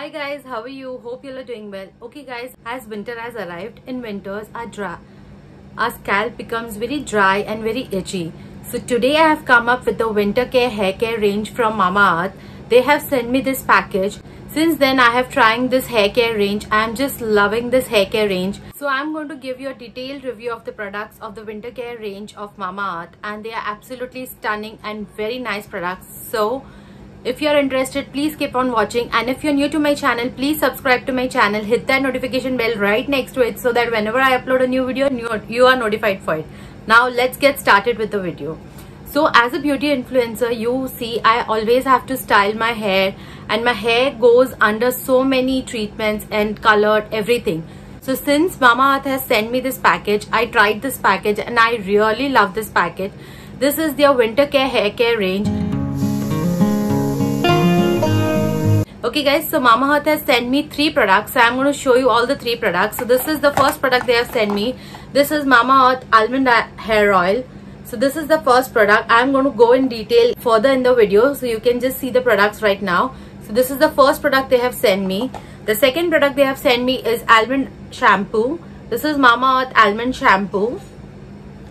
Hi guys, how are you? Hope you all are doing well. Okay guys, as winter has arrived, in winters our scalp becomes very dry and very itchy. So today I have come up with the winter care hair care range from Mamaearth. They have sent me this package. Since then I have trying this hair care range. I am just loving this hair care range. So I am going to give you a detailed review of the products of the winter care range of Mamaearth, and they are absolutely stunning and very nice products. So if you are interested, please keep on watching, and if you're new to my channel, please subscribe to my channel, hit that notification bell right next to it so that whenever I upload a new video, you are notified for it. Now let's get started with the video. So as a beauty influencer, you see I always have to style my hair, and my hair goes under so many treatments and colored everything. So since Mamaearth has sent me this package, I tried this package and I really love this package. This is their winter care hair care range. Okay guys, so Mamaearth has sent me 3 products. So I'm going to show you all the 3 products. So this is the first product they have sent me. This is Mamaearth Almond Hair Oil. So this is the first product. I'm going to go in detail further in the video, so you can just see the products right now. So this is the first product they have sent me. The second product they have sent me is Almond Shampoo. This is Mamaearth Almond Shampoo.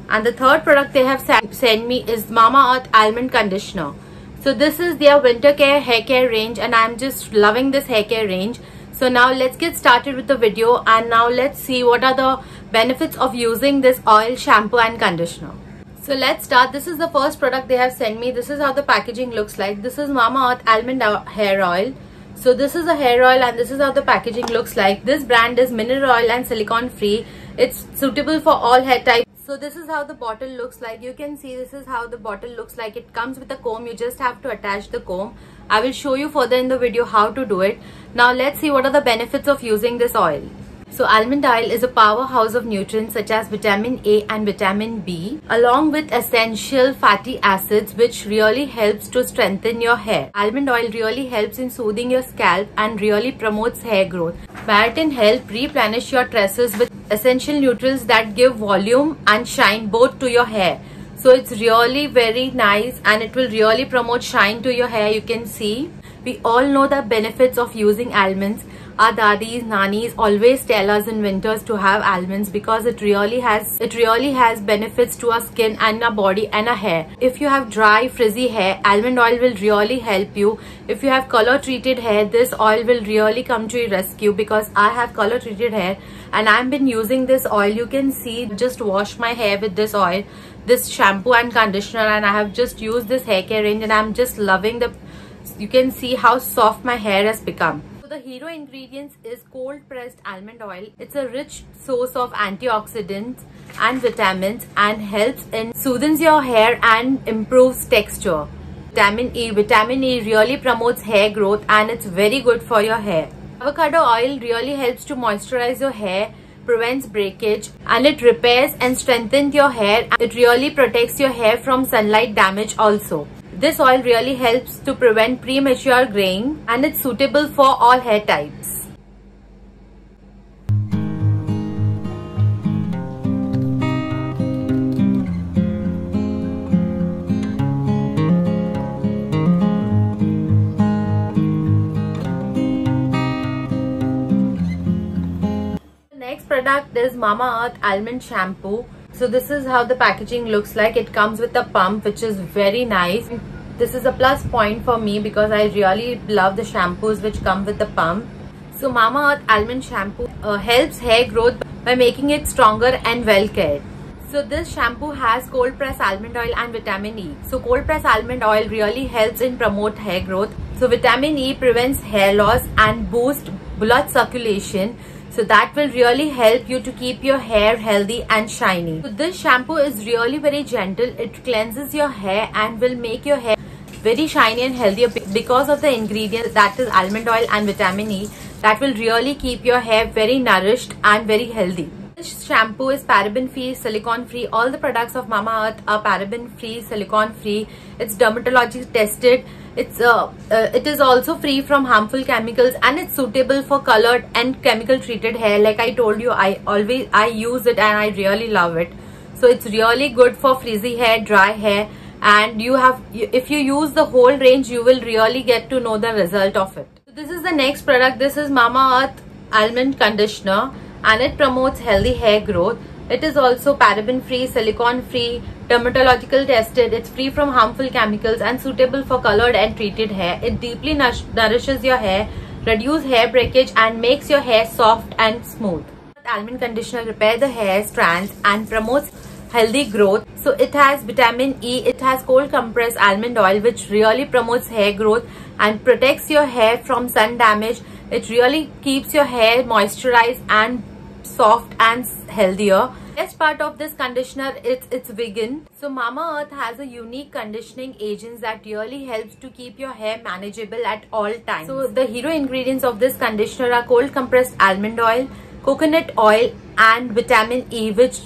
And the third product they have sent me is Mamaearth Almond Conditioner. So this is their winter care hair care range, and I'm just loving this hair care range. So now let's get started with the video, and now let's see what are the benefits of using this oil, shampoo and conditioner. So let's start. This is the first product they have sent me. This is how the packaging looks like. This is Mamaearth Almond Hair Oil. So this is a hair oil, and this is how the packaging looks like. This brand is mineral oil and silicone free. It's suitable for all hair types. So this is how the bottle looks like. You can see this is how the bottle looks like. It comes with a comb. You just have to attach the comb. I will show you further in the video how to do it. Now let's see what are the benefits of using this oil. So almond oil is a powerhouse of nutrients such as vitamin A and vitamin B, along with essential fatty acids, which really helps to strengthen your hair. Almond oil really helps in soothing your scalp and really promotes hair growth. Biotin helps replenish your tresses with essential nutrients that give volume and shine both to your hair. So it's really very nice, and it will really promote shine to your hair. You can see we all know the benefits of using almonds. Our daddies, nannies always tell us in winters to have almonds because it really has benefits to our skin and our body and our hair. If you have dry frizzy hair, almond oil will really help you. If you have color treated hair, this oil will really come to your rescue, because I have color treated hair and I've been using this oil. You can see, just wash my hair with this oil, this shampoo and conditioner, and I have just used this hair care range, and I'm just loving you can see how soft my hair has become. The hero ingredients is cold pressed almond oil. It's a rich source of antioxidants and vitamins, and helps in soothes your hair and improves texture. Vitamin E really promotes hair growth, and it's very good for your hair. Avocado oil really helps to moisturize your hair, prevents breakage, and it repairs and strengthens your hair. It really protects your hair from sunlight damage also. This oil really helps to prevent premature graying, and it's suitable for all hair types. The next product is Mamaearth Almond Shampoo. So this is how the packaging looks like. It comes with a pump, which is very nice. This is a plus point for me because I really love the shampoos which come with the pump. So Mamaearth Almond Shampoo helps hair growth by making it stronger and well cared. So this shampoo has cold pressed almond oil and vitamin E. So cold pressed almond oil really helps in promote hair growth. So vitamin E prevents hair loss and boosts blood circulation. So that will really help you to keep your hair healthy and shiny. So this shampoo is really very gentle. It cleanses your hair and will make your hair very shiny and healthier because of the ingredients, that is almond oil and vitamin E, that will really keep your hair very nourished and very healthy. This shampoo is paraben free, silicone free. All the products of Mamaearth are paraben free, silicone free. It's dermatology tested. It is also free from harmful chemicals, and it's suitable for colored and chemical treated hair. Like I told you, I use it and I really love it. So it's really good for frizzy hair, dry hair, and if you use the whole range, you will really get to know the result of it. This is the next product. This is Mamaearth Almond Conditioner, and it promotes healthy hair growth. It is also paraben free, silicone free, dermatological tested. It's free from harmful chemicals and suitable for colored and treated hair. It deeply nourishes your hair, reduces hair breakage, and makes your hair soft and smooth. Almond conditioner repairs the hair strands and promotes healthy growth. So it has vitamin E, it has cold compressed almond oil, which really promotes hair growth and protects your hair from sun damage. It really keeps your hair moisturized and soft and healthier. Best part of this conditioner is it's vegan. So Mamaearth has a unique conditioning agents that really helps to keep your hair manageable at all times. So the hero ingredients of this conditioner are cold compressed almond oil, coconut oil, and vitamin E, which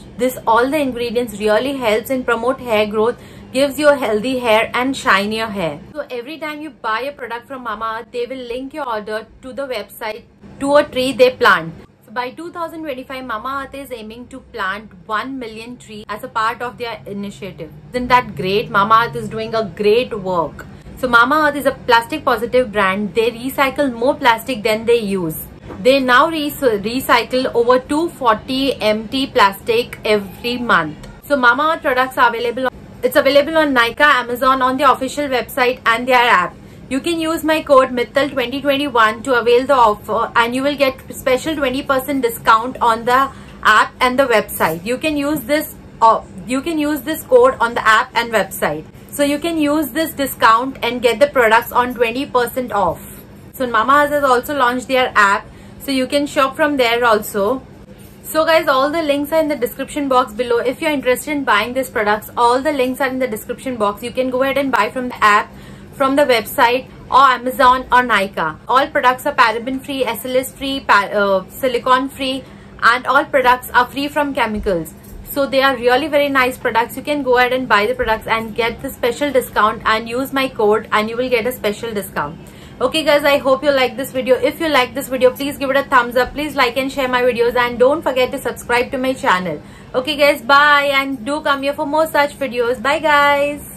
all the ingredients really helps in promote hair growth, gives you healthy hair and shinier hair. So every time you buy a product from Mamaearth, they will link your order to the website to a tree they plant. So by 2025, Mamaearth is aiming to plant 1 million trees as a part of their initiative. Isn't that great? Mamaearth is doing a great work. So Mamaearth is a plastic positive brand. They recycle more plastic than they use. They now recycle over 240 empty plastic every month. So Mamaearth products are available. It's available on Nykaa, Amazon, on their official website and their app. You can use my code MITTAL2021 to avail the offer, and you will get special 20% discount on the app and the website. You can use this code on the app and website. So you can use this discount and get the products on 20% off. So Mamaearth has also launched their app, so you can shop from there also. So guys, all the links are in the description box below. If you're interested in buying these products, all the links are in the description box. You can go ahead and buy from the app, from the website, or Amazon or Nykaa. All products are paraben free, SLS free, silicone free, and all products are free from chemicals. So they are really very nice products. You can go ahead and buy the products and get the special discount and use my code, and you will get a special discount. Okay guys, I hope you like this video. If you like this video, please give it a thumbs up. Please like and share my videos, and don't forget to subscribe to my channel. Okay guys, bye, and do come here for more such videos. Bye guys.